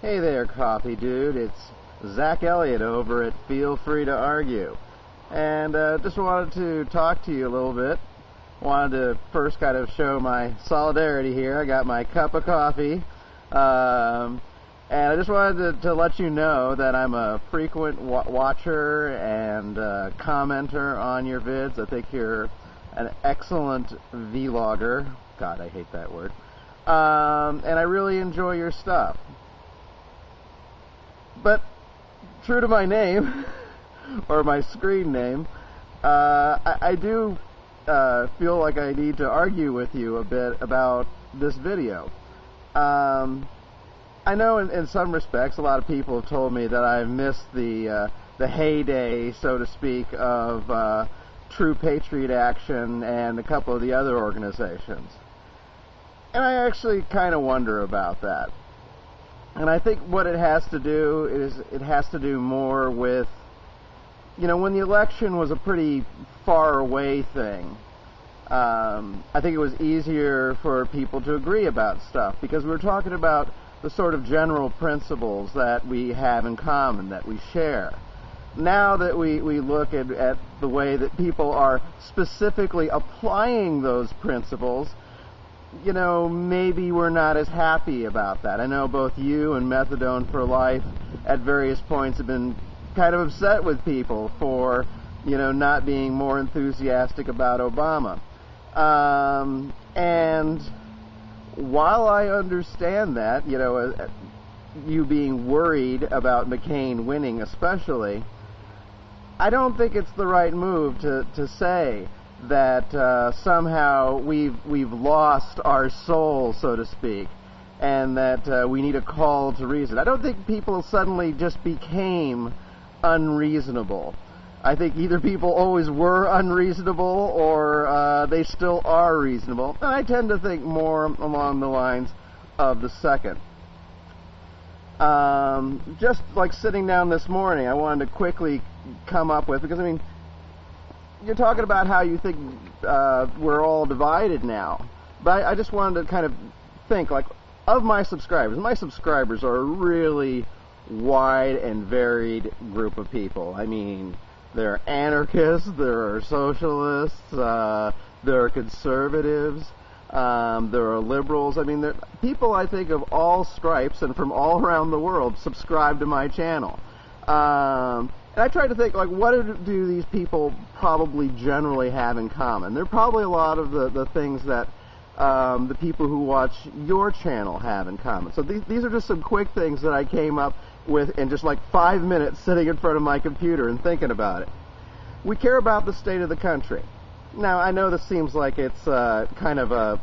Hey there, Coffee Dude. It's Zach Elliott over at Feel Free to Argue. And just wanted to talk to you a little bit. Wanted to first kind of show my solidarity here. I got my cup of coffee. And I just wanted to let you know that I'm a frequent watcher and commenter on your vids. I think you're an excellent vlogger. God, I hate that word. And I really enjoy your stuff. But true to my name, or my screen name, I do feel like I need to argue with you a bit about this video. I know in some respects a lot of people have told me that I've missed the heyday, so to speak, of True Patriot Action and a couple of the other organizations. And I actually kind of wonder about that. And I think what it has to do is it has to do more with, you know, when the election was a pretty far away thing, I think it was easier for people to agree about stuff because we were talking about the sort of general principles that we have in common, that we share. Now that we look at the way that people are specifically applying those principles, you know, maybe we're not as happy about that. I know both you and Methadone for Life at various points have been kind of upset with people for, you know, not being more enthusiastic about Obama. And while I understand that, you know, you being worried about McCain winning especially, I don't think it's the right move to say that somehow we've lost our soul, so to speak, and that we need a call to reason. I don't think people suddenly just became unreasonable. I think either people always were unreasonable or they still are reasonable. And I tend to think more along the lines of the second. Just like sitting down this morning, I wanted to quickly come up with, because I mean, you're talking about how you think we're all divided now, but I just wanted to kind of think, like, of my subscribers are a really wide and varied group of people. I mean, there are anarchists, there are socialists, there are conservatives, there are liberals. I mean, there are people, I think, of all stripes and from all around the world subscribe to my channel. And I try to think, like, what do these people probably generally have in common? There are probably a lot of the things that the people who watch your channel have in common. So these are just some quick things that I came up with in just like 5 minutes sitting in front of my computer and thinking about it. We care about the state of the country. Now, I know this seems like it's kind of a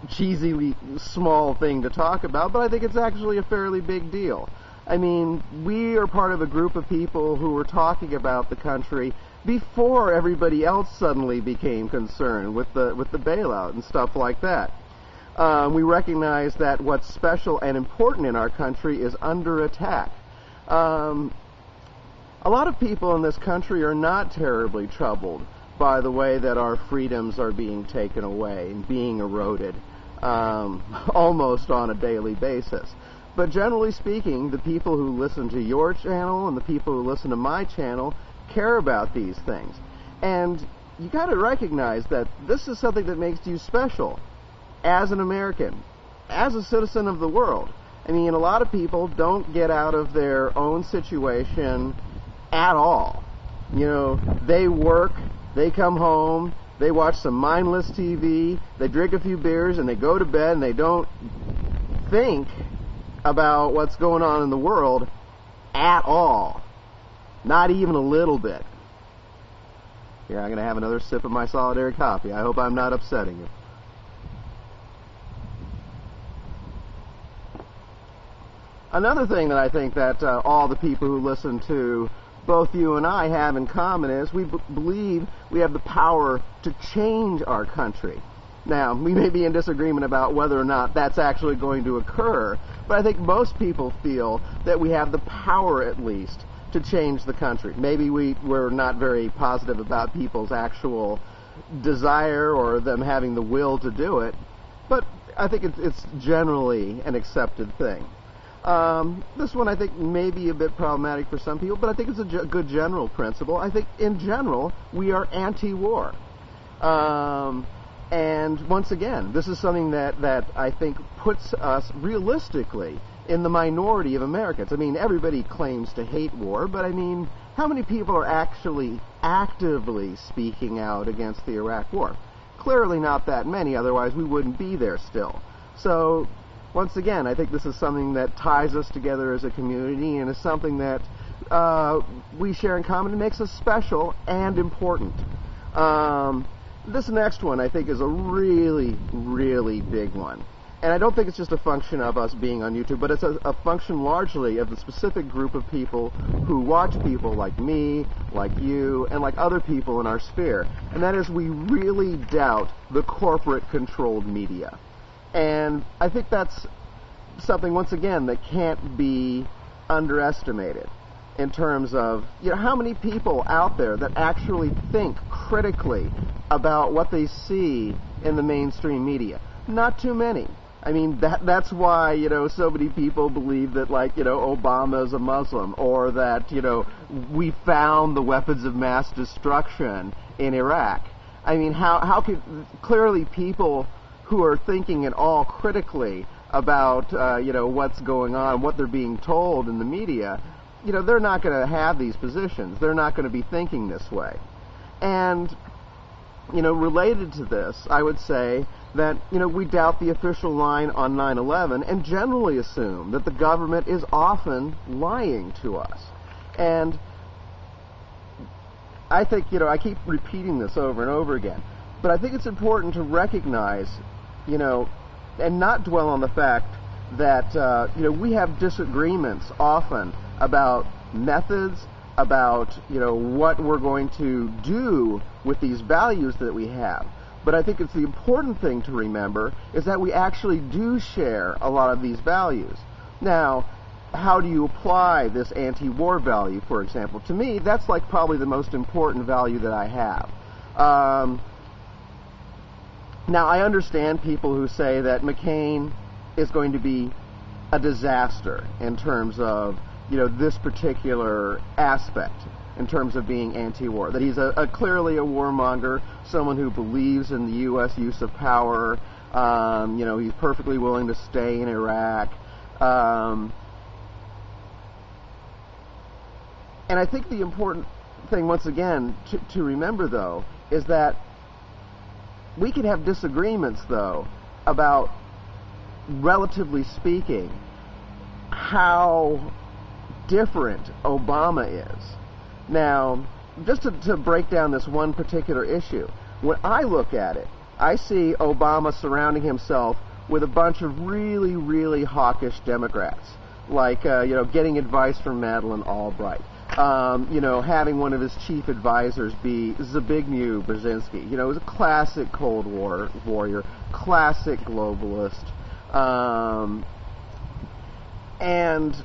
cheesy small thing to talk about, but I think it's actually a fairly big deal. I mean, we are part of a group of people who were talking about the country before everybody else suddenly became concerned with the bailout and stuff like that. We recognize that what's special and important in our country is under attack. A lot of people in this country are not terribly troubled by the way that our freedoms are being taken away and being eroded almost on a daily basis. But generally speaking, the people who listen to your channel and the people who listen to my channel care about these things. And you got to recognize that this is something that makes you special as an American, as a citizen of the world. I mean, a lot of people don't get out of their own situation at all. You know, they work, they come home, they watch some mindless TV, they drink a few beers, and they go to bed, and they don't think about what's going on in the world at all. Not even a little bit. Here, I'm going to have another sip of my solitary coffee. I hope I'm not upsetting you. Another thing that I think that all the people who listen to both you and I have in common is we believe we have the power to change our country. Now, we may be in disagreement about whether or not that's actually going to occur, but I think most people feel that we have the power, at least, to change the country. Maybe we're not very positive about people's actual desire or them having the will to do it, but I think it's generally an accepted thing. This one I think may be a bit problematic for some people, but I think it's a good general principle. I think in general we are anti-war. And once again, this is something that I think puts us realistically in the minority of Americans. I mean, everybody claims to hate war, but I mean, how many people are actually actively speaking out against the Iraq War? Clearly not that many, otherwise we wouldn't be there still. So, once again, I think this is something that ties us together as a community and is something that we share in common and makes us special and important. This next one I think is a really, really big one. And I don't think it's just a function of us being on YouTube, but it's a function largely of the specific group of people who watch people like me, like you, and like other people in our sphere. And that is, we really doubt the corporate-controlled media. And I think that's something, once again, that can't be underestimated in terms of, how many people out there that actually think critically about what they see in the mainstream media. Not too many. I mean, that's why, so many people believe that, Obama is a Muslim, or that, we found the weapons of mass destruction in Iraq. I mean, how could, clearly people who are thinking at all critically about, what's going on, what they're being told in the media, they're not going to have these positions. They're not going to be thinking this way. And, related to this, I would say that, we doubt the official line on 9/11 and generally assume that the government is often lying to us. And I think, I keep repeating this over and over again, but I think it's important to recognize, and not dwell on the fact that, we have disagreements often about methods, about, what we're going to do with these values that we have. But I think it's the important thing to remember is that we actually do share a lot of these values. Now, how do you apply this anti-war value, for example? To me, that's like probably the most important value that I have. Now, I understand people who say that McCain is going to be a disaster in terms of, this particular aspect, in terms of being anti-war, that he's clearly a warmonger, someone who believes in the U.S. use of power, he's perfectly willing to stay in Iraq. And I think the important thing, once again, to remember, though, is that we can have disagreements, though, about, relatively speaking, how different Obama is. Now, just to break down this one particular issue, when I look at it, I see Obama surrounding himself with a bunch of really, really hawkish Democrats, like, getting advice from Madeleine Albright, having one of his chief advisors be Zbigniew Brzezinski. He's a classic Cold War warrior, classic globalist, and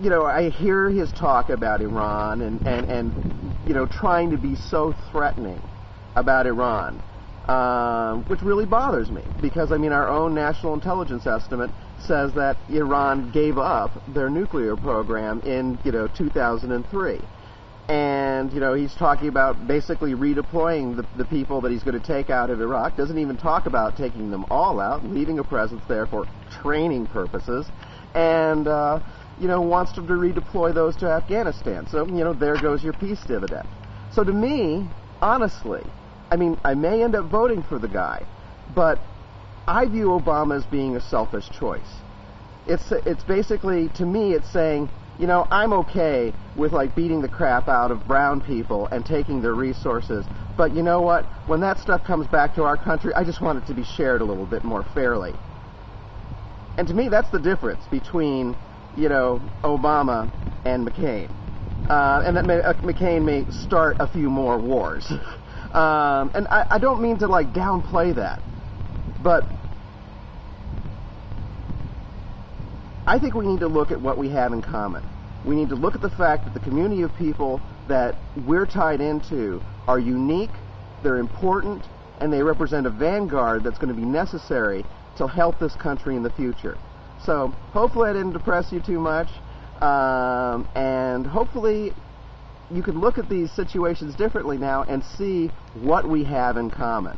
I hear his talk about Iran and trying to be so threatening about Iran, which really bothers me because, our own national intelligence estimate says that Iran gave up their nuclear program in, 2003. And, he's talking about basically redeploying the people that he's going to take out of Iraq. Doesn't even talk about taking them all out, leaving a presence there for training purposes. And, wants to redeploy those to Afghanistan. So, there goes your peace dividend. So to me, honestly, I may end up voting for the guy, but I view Obama as being a selfish choice. It's basically, to me, it's saying, I'm okay with, beating the crap out of brown people and taking their resources, but you know what? When that stuff comes back to our country, I just want it to be shared a little bit more fairly. And to me, that's the difference between, Obama and McCain. And that McCain may start a few more wars. And I don't mean to, downplay that, but I think we need to look at what we have in common. We need to look at the fact that the community of people that we're tied into are unique, they're important, and they represent a vanguard that's going to be necessary to help this country in the future. So hopefully I didn't depress you too much, and hopefully you can look at these situations differently now and see what we have in common.